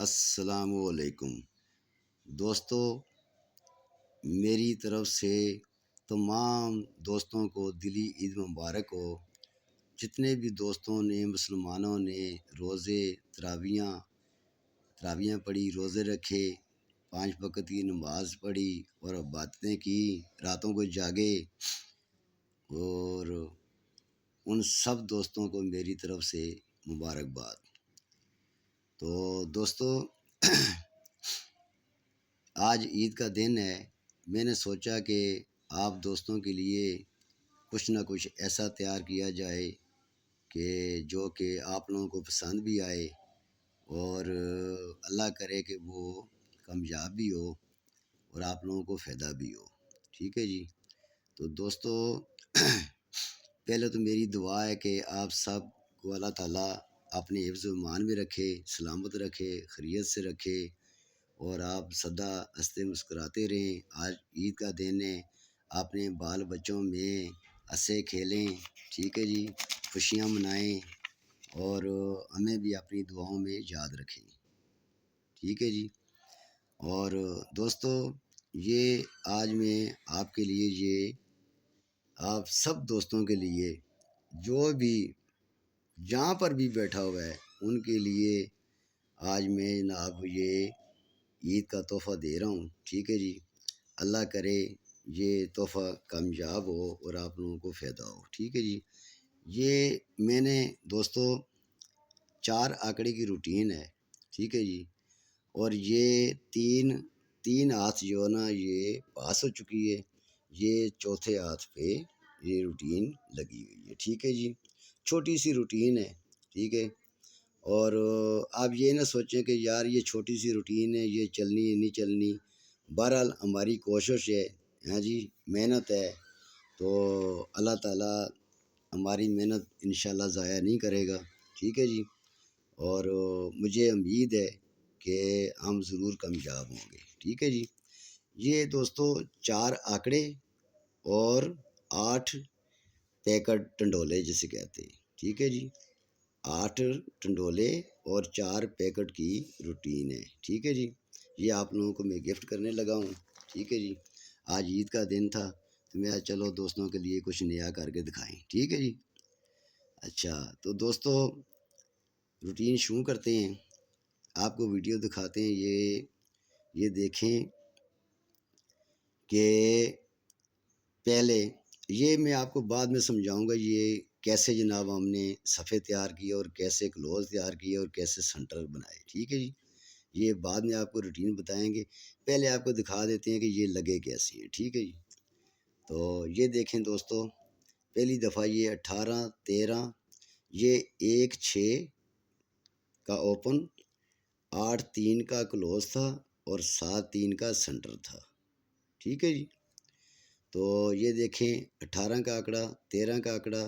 السلام علیکم دوستو، میری طرف سے تمام دوستوں کو دلی عید مبارک ہو۔ جتنے بھی دوستوں نے مسلمانوں نے روزے تراویاں پڑھی، روزے رکھے، 5 وقت کی نماز پڑھی اور عبادتیں کی، راتوں کو جاگے، اور ان سب دوستوں کو میری طرف سے مبارکباد۔ تو دوستو، آج عید کا دن ہے، میں نے سوچا کہ آپ دوستوں کے لیے کچھ نہ کچھ ایسا تیار کیا جائے جو کہ آپ لوگوں کو پسند بھی آئے اور اللہ کرے کہ وہ کامیاب بھی ہو اور آپ لوگوں کو فائدہ بھی ہو۔ ٹھیک ہے جی۔ تو دوستو، پہلے تو میری دعا ہے کہ آپ سب کو اللہ تعالیٰ اپنے حفظ و ایمان میں رکھے، سلامت رکھے، خیریت سے رکھے، اور آپ سدا ہنستے مسکراتے رہیں۔ آج عید کا دن ہے، اپنے بال بچوں میں ہنسے کھیلیں، ٹھیک ہے جی، خوشیاں منائیں اور ہمیں بھی اپنی دعاؤں میں یاد رکھیں، ٹھیک ہے جی۔ اور دوستو، یہ آج میں آپ کے لیے، یہ آپ سب دوستوں کے لیے، جو بھی جہاں پر بھی بیٹھا ہوا ہے، ان کے لیے آج میں جناب یہ عید کا تحفہ دے رہا ہوں، ٹھیک ہے جی۔ اللہ کرے یہ تحفہ کامیاب ہو اور آپ لوگوں کو فائدہ ہو، ٹھیک ہے جی۔ یہ میں نے دوستو 4 آنکڑے کی روٹین ہے، ٹھیک ہے جی، اور یہ تین ہاتھ جو ہے نا یہ پاس ہو چکی ہے، یہ چوتھے ہاتھ پہ یہ روٹین لگی ہوئی ہے، ٹھیک ہے جی۔ چھوٹی سی روٹین ہے، ٹھیک ہے۔ اور آپ یہ نہ سوچیں کہ یار یہ چھوٹی سی روٹین ہے، یہ چلنی ہے نہیں چلنی۔ بہرحال ہماری کوشش ہے، ہاں جی، محنت ہے، تو اللہ تعالیٰ ہماری محنت انشاءاللہ ضائع نہیں کرے گا، ٹھیک ہے جی۔ اور مجھے امید ہے کہ ہم ضرور کامیاب ہوں گے، ٹھیک ہے جی۔ یہ دوستو 4 آنکڑے اور 8 پیکٹ ٹنڈولے جسے کہتے ہیں، ٹھیک ہے جی۔ 8 ٹنڈولے اور 4 پیکٹ کی روٹین ہے، ٹھیک ہے جی۔ یہ آپ لوگوں کو میں گفٹ کرنے لگا ہوں، ٹھیک ہے جی۔ آج عید کا دن تھا تو میں چلو دوستوں کے لیے کچھ نیا کر کے دکھائیں، ٹھیک ہے جی۔ اچھا، تو دوستو روٹین شروع کرتے ہیں، آپ کو ویڈیو دکھاتے ہیں۔ یہ دیکھیں کہ پہلے یہ میں آپ کو بعد میں سمجھاؤں گا یہ کیسے جناب ہم نے صفحے تیار کیے اور کیسے کلوز تیار کیے اور کیسے سنٹر بنائے، ٹھیک ہے جی۔ یہ بعد میں آپ کو روٹین بتائیں گے، پہلے آپ کو دکھا دیتے ہیں کہ یہ لگے کیسی ہیں، ٹھیک ہے جی۔ تو یہ دیکھیں دوستو، پہلی دفعہ یہ 18 13، یہ 1 6 کا اوپن، 8 3 کا کلوز تھا اور 7 3 کا سنٹر تھا، ٹھیک ہے جی۔ تو یہ دیکھیں 18 کا آنکڑا، 13 کا آنکڑا،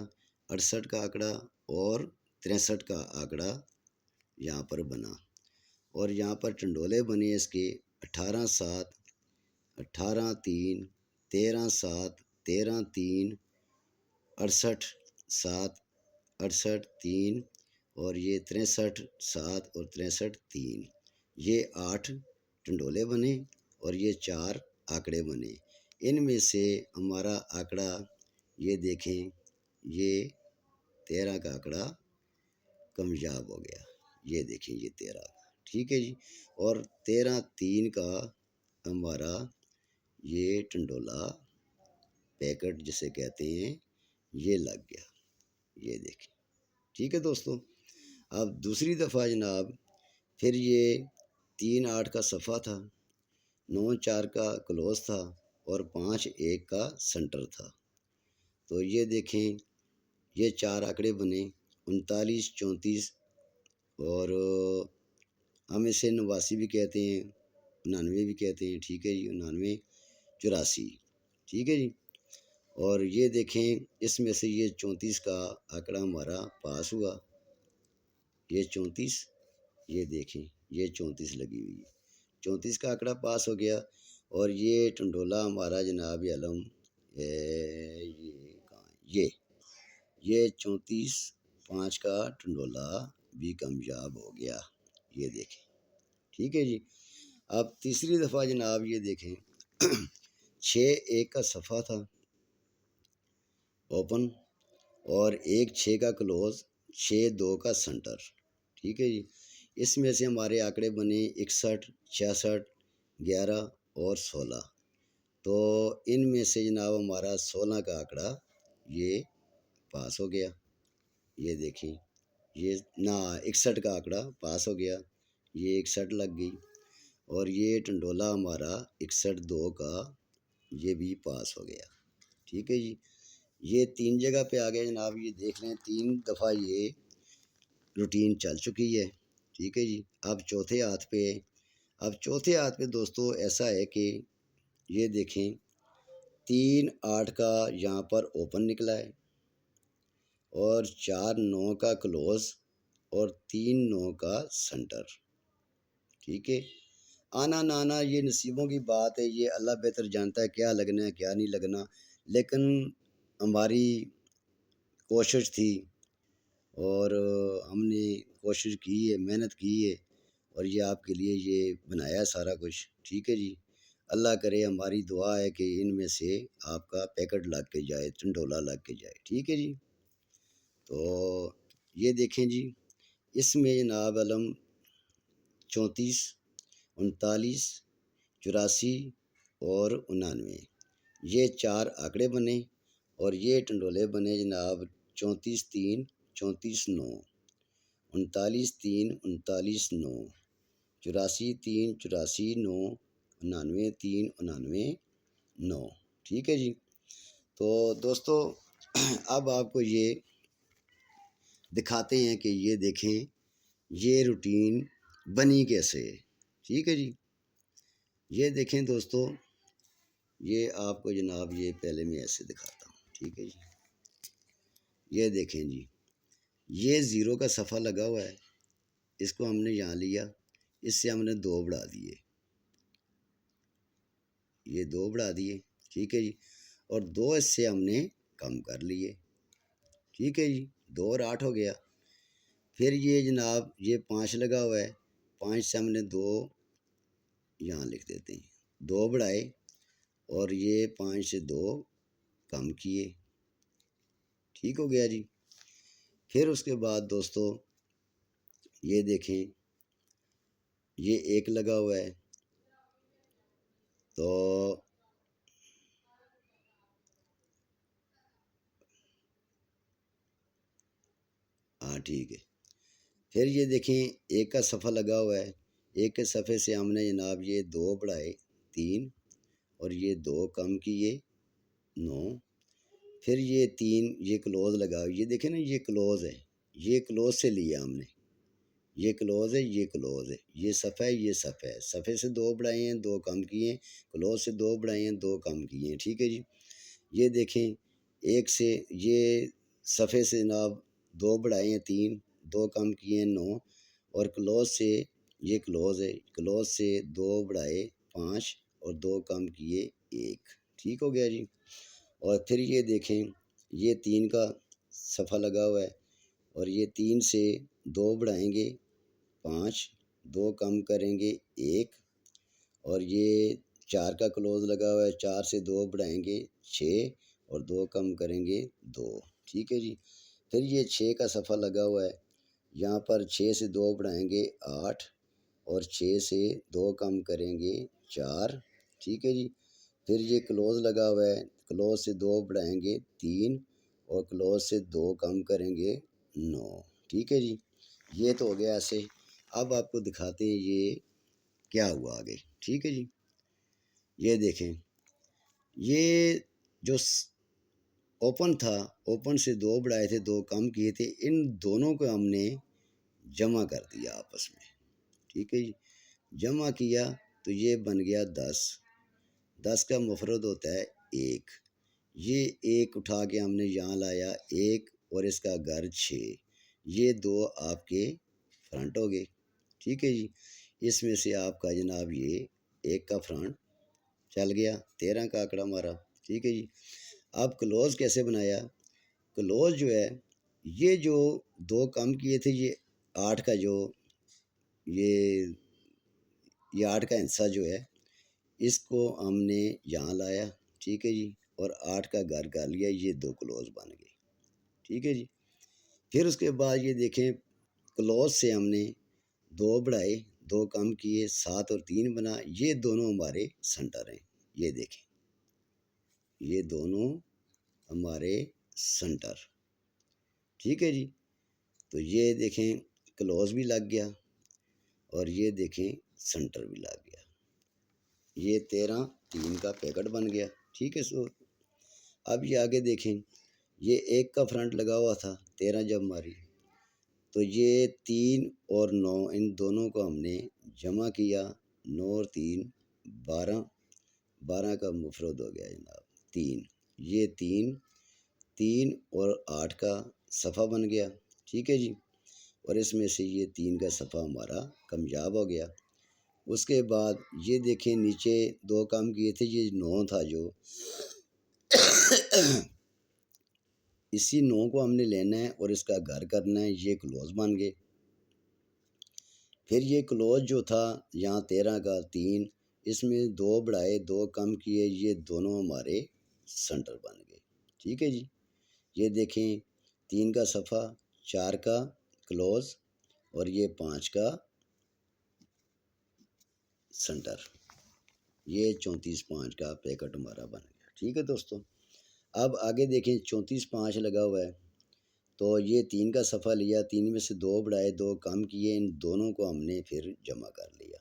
68 کا آنکڑا اور 63 کا آنکڑا یہاں پر بنا، اور یہاں پر ٹنڈولے بنے اس کے 18 7 18 3 13 7 13 3 68 7 68 3 اور یہ 63 7 اور 63 3، یہ 8 ٹنڈولے بنے اور یہ 4 آنکڑے بنے۔ ان میں سے ہمارا آنکڑا یہ دیکھیں، یہ 13 کا آنکڑا کامیاب ہو گیا، یہ دیکھیں یہ 13 کا، ٹھیک ہے جی۔ اور 13 3 کا ہمارا یہ ٹنڈولا پیکٹ جسے کہتے ہیں یہ لگ گیا، یہ دیکھیں، ٹھیک ہے دوستو۔ اب دوسری دفعہ جناب پھر یہ 3 8 کا صفحہ تھا، 9 4 کا کلوز تھا اور 5 1 کا سنٹر تھا۔ تو یہ دیکھیں یہ 4 آنکڑے بنے، 39 34 اور ہم اسے 89 بھی کہتے ہیں، 99 بھی کہتے ہیں، ٹھیک ہے جی، 99 84، ٹھیک ہے جی۔ اور یہ دیکھیں اس میں سے یہ 34 کا آنکڑا ہمارا پاس ہوا، یہ 34، یہ دیکھیں یہ 34 لگی ہوئی ہے، 34 کا آنکڑا پاس ہو گیا۔ اور یہ ٹنڈولا ہمارا جناب علم یہ 34 5 کا ٹنڈولا بھی کامیاب ہو گیا، یہ دیکھیں ٹھیک ہے جی۔ اب تیسری دفعہ جناب یہ دیکھیں 6-1 کا صفحہ تھا اوپن، اور 1-6 کا کلوز، 6-2 کا سنٹر، ٹھیک ہے جی۔ اس میں سے ہمارے آنکڑے بنے 61، 66، 11 اور 16۔ تو ان میں سے جناب ہمارا 16 کا آنکڑا یہ پاس ہو گیا، یہ دیکھیں، یہ نہ 61 کا آنکڑا پاس ہو گیا، یہ 61 لگ گئی، اور یہ ٹنڈولا ہمارا 61-2 کا یہ بھی پاس ہو گیا، ٹھیک ہے جی۔ یہ 3 جگہ پہ آ گیا جناب، یہ دیکھ لیں 3 دفعہ یہ روٹین چل چکی ہے، ٹھیک ہے جی۔ اب چوتھے ہاتھ پہ، دوستو ایسا ہے کہ یہ دیکھیں 3-8 کا یہاں پر اوپن نکلا ہے، اور 4-9 کا کلوز، اور 3-9 کا سنٹر، ٹھیک ہے۔ آنا نہ آنا یہ نصیبوں کی بات ہے، یہ اللہ بہتر جانتا ہے کیا لگنا ہے کیا نہیں لگنا، لیکن ہماری کوشش تھی، اور ہم نے کوشش کی ہے، محنت کی ہے، اور یہ آپ کے لیے یہ بنایا سارا کچھ، ٹھیک ہے جی۔ اللہ کرے، ہماری دعا ہے کہ ان میں سے آپ کا پیکٹ لگ کے جائے، ٹنڈولا لگ کے جائے، ٹھیک ہے جی۔ تو یہ دیکھیں جی، اس میں جناب علم 34، 39، 84 اور 99 یہ 4 آنکڑے بنے، اور یہ ٹنڈولے بنے جناب 34-3، 34-9، 39-3، 39-9، 84-3، 84-9، 99-3، 99-9، ٹھیک ہے جی۔ تو دوستو اب آپ کو یہ دکھاتے ہیں کہ یہ دیکھیں یہ روٹین بنی کیسے ہے، ٹھیک ہے جی۔ یہ دیکھیں دوستو، یہ آپ کو جناب یہ پہلے میں ایسے دکھاتا ہوں، ٹھیک ہے جی۔ یہ دیکھیں جی، یہ 0 کا صفحہ لگا ہوا ہے، اس کو ہم نے یہاں لیا، اس سے ہم نے 2 بڑھا دیے، یہ 2 بڑھا دیے، ٹھیک ہے جی، اور 2 اس سے ہم نے کم کر لیے، ٹھیک ہے جی، 2 اور 8 ہو گیا۔ پھر یہ جناب یہ 5 لگا ہوا ہے، 5 سے ہم نے 2 یہاں لکھ دیتے ہیں، 2 بڑھائے، اور یہ 5 سے 2 کم کیے، ٹھیک ہو گیا جی۔ پھر اس کے بعد دوستو یہ دیکھیں یہ 1 لگا ہوا ہے، تو ہاں ٹھیک ہے۔ پھر یہ دیکھیں 1 کا صفحہ لگا ہوا ہے، 1 کے صفحے سے ہم نے جناب یہ 2 بڑھائے، 3، اور یہ 2 کم کیے، 9۔ پھر یہ 3 یہ کلوز لگا، یہ دیکھیں نا یہ کلوز ہے، یہ کلوز سے لیا ہم نے، یہ کلوز ہے، یہ کلوز ہے، یہ صفحہ ہے، یہ صفحہ ہے، صفحے سے 2 بڑھائے ہیں، 2 کم کیے ہیں، کلوز سے 2 بڑھائے ہیں، 2 کم کیے ہیں، ٹھیک ہے جی۔ یہ دیکھیں 1 سے یہ صفحے سے جناب 2 بڑھائے ہیں، 3، 2 کم کیے ہیں، 9، اور کلوز سے یہ کلوز ہے، کلوز سے 2 بڑھائے، 5، اور 2 کم کیے، 1، ٹھیک ہو گیا جی۔ اور پھر یہ دیکھیں یہ 3 کا صفحہ لگا ہوا ہے، اور یہ 3 سے 2 بڑھائیں گے، 5، 2 کم کریں گے، 1، اور یہ 4 کا کلوز لگا ہوا ہے، 4 سے 2 بڑھائیں گے، 6، اور 2 کم کریں گے، 2، ٹھیک ہے جی۔ پھر یہ 6 کا صفحہ لگا ہوا ہے، یہاں پر 6 سے 2 بڑھائیں گے، 8، اور 6 سے 2 کم کریں گے، 4، ٹھیک ہے جی۔ پھر یہ کلوز لگا ہوا ہے، کلوز سے 2 بڑھائیں گے، 3، اور کلوز سے 2 کم کریں گے، 9، ٹھیک ہے جی۔ یہ تو ہو گیا ایسے۔ اب آپ کو دکھاتے ہیں یہ کیا ہوا آگے، ٹھیک ہے جی۔ یہ دیکھیں یہ جو اوپن تھا، اوپن سے 2 بڑھائے تھے، 2 کم کیے تھے، ان دونوں کو ہم نے جمع کر دیا آپس میں، ٹھیک ہے جی۔ جمع کیا تو یہ بن گیا 10، 10 کا مفرد ہوتا ہے 1، یہ 1 اٹھا کے ہم نے یہاں لایا، 1 اور اس کا گھر 6، یہ 2 آپ کے فرنٹ ہو گئے، ٹھیک ہے جی۔ اس میں سے آپ کا جناب یہ 1 کا فرنٹ چل گیا، 13 کا آنکڑا ہمارا، ٹھیک ہے جی۔ اب کلوز کیسے بنایا؟ کلوز جو ہے یہ جو 2 کم کیے تھے، یہ 8 کا جو یہ یہ 8 کا حصہ جو ہے اس کو ہم نے یہاں لایا، ٹھیک ہے جی، اور 8 کا گھر کر لیا، یہ 2 کلوز بن گئے، ٹھیک ہے جی۔ پھر اس کے بعد یہ دیکھیں کلوز سے ہم نے 2 بڑھائے، 2 کم کیے، 7 اور 3 بنا، یہ دونوں ہمارے سنٹر ہیں، یہ دیکھیں یہ دونوں ہمارے سنٹر، ٹھیک ہے جی۔ تو یہ دیکھیں کلوز بھی لگ گیا اور یہ دیکھیں سنٹر بھی لگ گیا، یہ 13 3 کا پیکٹ بن گیا، ٹھیک ہے سو۔ اب یہ آگے دیکھیں یہ 1 کا فرنٹ لگا ہوا تھا 13 جب ماری، تو یہ 3 اور 9 ان دونوں کو ہم نے جمع کیا، 9 اور 3 12، 12 کا مفرد ہو گیا جناب 3، یہ 3 اور 8 کا صفحہ بن گیا، ٹھیک ہے جی، اور اس میں سے یہ 3 کا صفحہ ہمارا کامیاب ہو گیا۔ اس کے بعد یہ دیکھیں نیچے 2 کام کیے تھے، یہ 9 تھا جو اسی 9 کو ہم نے لینا ہے اور اس کا گھر کرنا ہے، یہ کلوز بن گئے۔ پھر یہ کلوز جو تھا یہاں 13 کا 3، اس میں 2 بڑھائے 2 کم کیے، یہ دونوں ہمارے سنٹر بن گئے، ٹھیک ہے جی۔ یہ دیکھیں 3 کا صفحہ، 4 کا کلوز اور یہ 5 کا سنٹر، یہ 34 5 کا پیکٹ ہمارا بن گیا، ٹھیک ہے دوستو۔ اب آگے دیکھیں 34 5 لگا ہوا ہے، تو یہ 3 کا صفحہ لیا، 3 میں سے 2 بڑھائے 2 کم کیے، ان دونوں کو ہم نے پھر جمع کر لیا،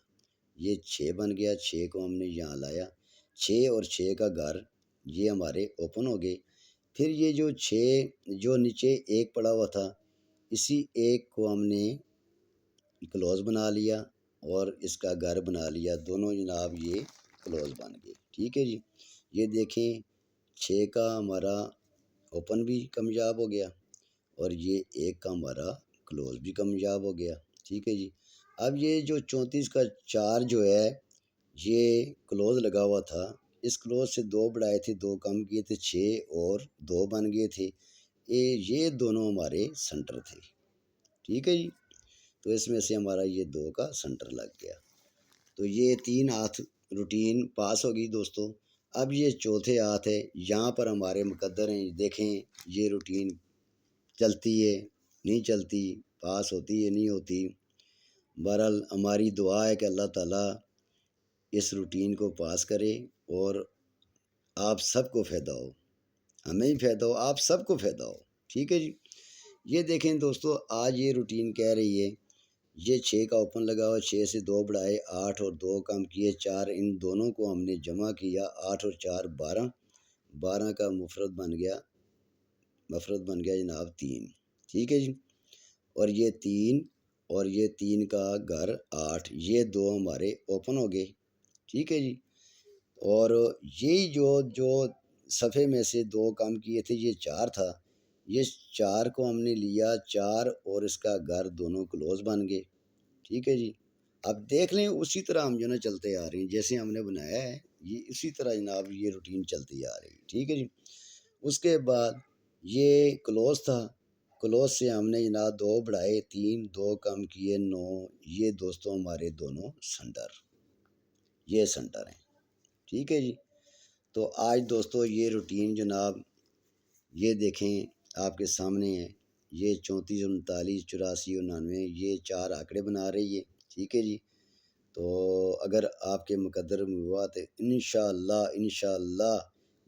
یہ 6 بن گیا، 6 کو ہم نے یہاں لایا، 6 اور 6 کا گھر یہ ہمارے اوپن ہو گئے۔ پھر یہ جو 6 جو نیچے 1 پڑا ہوا تھا، اسی 1 کو ہم نے کلوز بنا لیا اور اس کا گھر بنا لیا، دونوں جناب یہ کلوز بن گئے، ٹھیک ہے جی۔ یہ دیکھیں 6 کا ہمارا اوپن بھی کامیاب ہو گیا اور یہ 1 کا ہمارا کلوز بھی کامیاب ہو گیا، ٹھیک ہے جی۔ اب یہ جو 34 کا 4 جو ہے یہ کلوز لگا ہوا تھا، اس کلوز سے 2 بڑھائے تھے 2 کم کیے تھے، 6 اور 2 بن گئے تھے، یہ دونوں ہمارے سنٹر تھے، ٹھیک ہے جی۔ تو اس میں سے ہمارا یہ 2 کا سنٹر لگ گیا، تو یہ 3 ہاتھ روٹین پاس ہوگی دوستو۔ اب یہ چوتھے ہاتھ ہے، یہاں پر ہمارے مقدر ہیں، دیکھیں یہ روٹین چلتی ہے نہیں چلتی، پاس ہوتی ہے نہیں ہوتی۔ بہرحال ہماری دعا ہے کہ اللہ تعالیٰ اس روٹین کو پاس کرے اور آپ سب کو فائدہ ہو، ہمیں بھی فائدہ ہو، آپ سب کو فائدہ ہو، ٹھیک ہے جی۔ یہ دیکھیں دوستو آج یہ روٹین کہہ رہی ہے، یہ 6 کا اوپن لگا ہوا، 6 سے 2 بڑھائے 8 اور 2 کم کیے 4، ان دونوں کو ہم نے جمع کیا، 8 اور 4 12، 12 کا مفرد بن گیا جناب 3، ٹھیک ہے جی۔ اور یہ 3 اور یہ 3 کا گھر 8، یہ 2 ہمارے اوپن ہو گئے، ٹھیک ہے جی۔ اور یہی جو صفحے میں سے 2 کام کیے تھے یہ 4 تھا، یہ 4 کو ہم نے لیا، 4 اور اس کا گھر دونوں کلوز بن گئے، ٹھیک ہے جی۔ اب دیکھ لیں اسی طرح ہم جو نا چلتے آ رہے ہیں، جیسے ہم نے بنایا ہے یہ اسی طرح جناب یہ روٹین چلتی آ رہی ہے، ٹھیک ہے جی۔ اس کے بعد یہ کلوز تھا، کلوز سے ہم نے جناب 2 بڑھائے 3، 2 کم کیے 9، یہ دوستوں ہمارے دونوں سنٹر، یہ سنٹر ہیں، ٹھیک ہے جی۔ تو آج دوستو یہ روٹین جناب یہ دیکھیں آپ کے سامنے ہے، یہ 34 39 84 اور 99 یہ 4 آنکڑے بنا رہی ہے، ٹھیک ہے جی۔ تو اگر آپ کے مقدر میں ہوا تو انشاءاللہ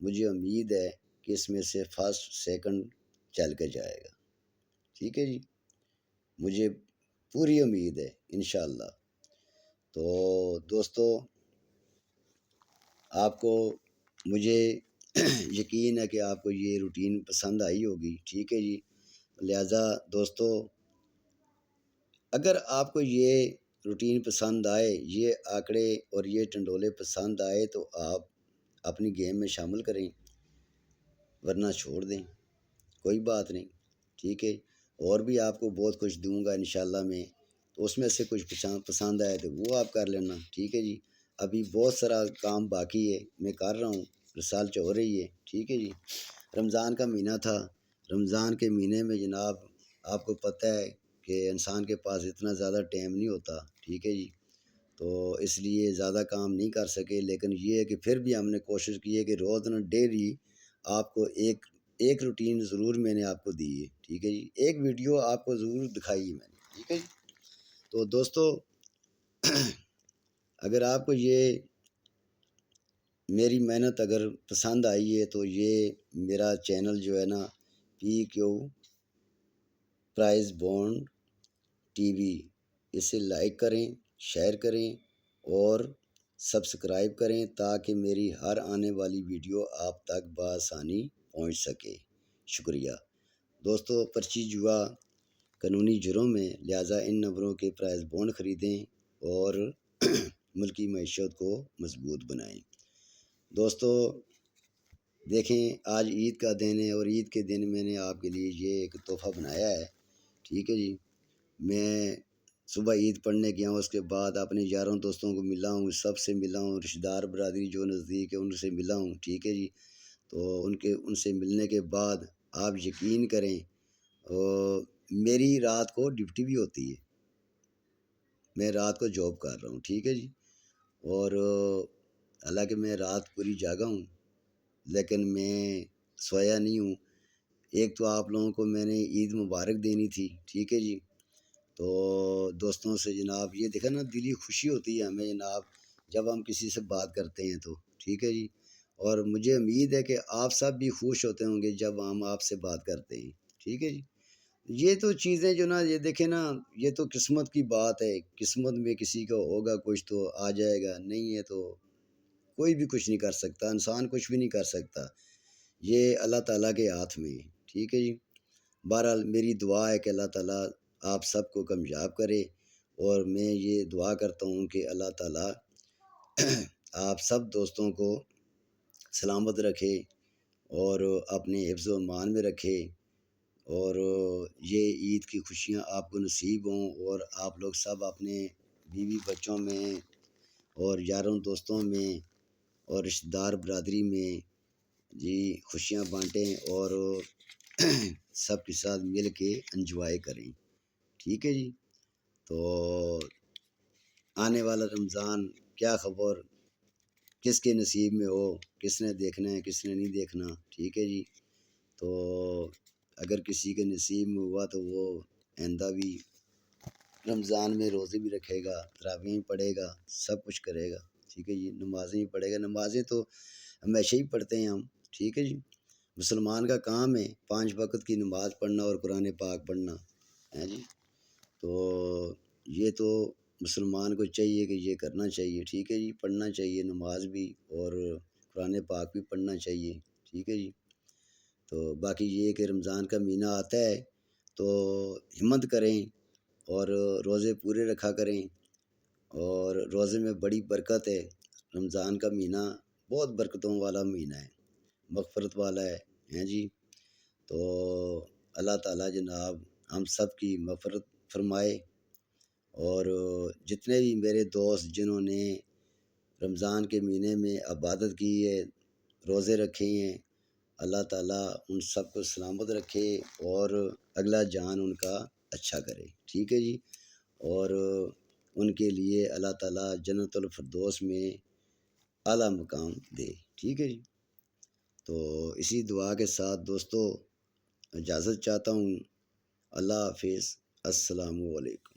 مجھے امید ہے کہ اس میں سے فرسٹ سیکنڈ چل کے جائے گا، ٹھیک ہے جی، مجھے پوری امید ہے انشاءاللہ۔ تو دوستو آپ کو مجھے یقین ہے کہ آپ کو یہ روٹین پسند آئی ہوگی، ٹھیک ہے جی۔ لہٰذا دوستو اگر آپ کو یہ روٹین پسند آئے، یہ آنکڑے اور یہ ٹنڈولے پسند آئے تو آپ اپنی گیم میں شامل کریں، ورنہ چھوڑ دیں، کوئی بات نہیں، ٹھیک ہے۔ اور بھی آپ کو بہت کچھ دوں گا انشاءاللہ میں، تو اس میں سے کچھ پسند آئے تو وہ آپ کر لینا، ٹھیک ہے جی۔ ابھی بہت سارا کام باقی ہے، میں کر رہا ہوں، رسالت ہو رہی ہے، ٹھیک ہے جی۔ رمضان کا مہینہ تھا، رمضان کے مہینے میں جناب آپ کو پتہ ہے کہ انسان کے پاس اتنا زیادہ ٹائم نہیں ہوتا، ٹھیک ہے جی۔ تو اس لیے زیادہ کام نہیں کر سکے، لیکن یہ ہے کہ پھر بھی ہم نے کوشش کی ہے کہ روزانہ ڈیلی آپ کو ایک روٹین ضرور میں نے آپ کو دی ہے، ٹھیک ہے جی، ایک ویڈیو آپ کو ضرور دکھائی ہے میں نے، ٹھیک ہے جی۔ تو دوستو اگر آپ کو یہ میری محنت اگر پسند آئی ہے تو یہ میرا چینل جو ہے نا PQ پرائز بانڈ TV، اسے لائک کریں، شیئر کریں اور سبسکرائب کریں تاکہ میری ہر آنے والی ویڈیو آپ تک بآسانی پہنچ سکے۔ شکریہ دوستو۔ پرچی جوا قانونی جرم ہے، لہٰذا ان نمبروں کے پرائز بانڈ خریدیں اور ملکی معیشت کو مضبوط بنائیں۔ دوستو دیکھیں، آج عید کا دن ہے اور عید کے دن میں نے آپ کے لیے یہ ایک تحفہ بنایا ہے، ٹھیک ہے جی۔ میں صبح عید پڑھنے گیا ہوں، اس کے بعد اپنے یاروں دوستوں کو ملا ہوں، سب سے ملا ہوں، رشتہ دار برادری جو نزدیک ہے ان سے ملا ہوں، ٹھیک ہے جی۔ تو ان سے ملنے کے بعد آپ یقین کریں میری رات کو ڈیوٹی بھی ہوتی ہے، میں رات کو جاب کر رہا ہوں، ٹھیک ہے جی۔ اور حالانکہ میں رات پوری جاگا ہوں لیکن میں سویا نہیں ہوں۔ ایک تو آپ لوگوں کو میں نے عید مبارک دینی تھی، ٹھیک ہے جی۔ تو دوستوں سے جناب یہ دیکھا نا دلی خوشی ہوتی ہے ہمیں جناب جب ہم کسی سے بات کرتے ہیں تو، ٹھیک ہے جی۔ اور مجھے امید ہے کہ آپ سب بھی خوش ہوتے ہوں گے جب ہم آپ سے بات کرتے ہیں، ٹھیک ہے جی۔ یہ تو چیزیں جو نا یہ دیکھیں نا یہ تو قسمت کی بات ہے، قسمت میں کسی کا ہوگا کچھ تو آ جائے گا، نہیں ہے تو کوئی بھی کچھ نہیں کر سکتا، انسان کچھ بھی نہیں کر سکتا، یہ اللہ تعالیٰ کے ہاتھ میں ہے، ٹھیک ہے جی۔ بہرحال میری دعا ہے کہ اللہ تعالیٰ آپ سب کو کامیاب کرے اور میں یہ دعا کرتا ہوں کہ اللہ تعالیٰ آپ سب دوستوں کو سلامت رکھے اور اپنے حفظ و امان میں رکھے اور یہ عید کی خوشیاں آپ کو نصیب ہوں اور آپ لوگ سب اپنے بیوی بچوں میں اور یاروں دوستوں میں اور رشتہ دار برادری میں جی خوشیاں بانٹیں اور سب کے ساتھ مل کے انجوائے کریں، ٹھیک ہے جی۔ تو آنے والا رمضان کیا خبر کس کے نصیب میں ہو، کس نے دیکھنا ہے کس نے نہیں دیکھنا، ٹھیک ہے جی۔ تو اگر کسی کے نصیب میں ہوا تو وہ آئندہ بھی رمضان میں روزے بھی رکھے گا، تراویح پڑھے گا، سب کچھ کرے گا، ٹھیک ہے جی۔ نمازیں بھی پڑھے گا، نمازیں تو ہمیشہ ہی پڑھتے ہیں ہم، ٹھیک ہے جی۔ مسلمان کا کام ہے 5 وقت کی نماز پڑھنا اور قرآن پاک پڑھنا ہے جی۔ تو یہ تو مسلمان کو چاہیے کہ یہ کرنا چاہیے، ٹھیک ہے جی، پڑھنا چاہیے نماز بھی اور قرآن پاک بھی پڑھنا چاہیے، ٹھیک ہے جی۔ تو باقی یہ کہ رمضان کا مہینہ آتا ہے تو ہمت کریں اور روزے پورے رکھا کریں اور روزے میں بڑی برکت ہے، رمضان کا مہینہ بہت برکتوں والا مہینہ ہے، مغفرت والا ہے جی۔ تو اللہ تعالیٰ جناب ہم سب کی مغفرت فرمائے اور جتنے بھی میرے دوست جنہوں نے رمضان کے مہینے میں عبادت کی ہے، روزے رکھے ہیں، اللہ تعالیٰ ان سب کو سلامت رکھے اور اگلا جان ان کا اچھا کرے، ٹھیک ہے جی۔ اور ان کے لیے اللہ تعالیٰ جنت الفردوس میں اعلیٰ مقام دے، ٹھیک ہے جی۔ تو اسی دعا کے ساتھ دوستو اجازت چاہتا ہوں، اللہ حافظ، السلام علیکم۔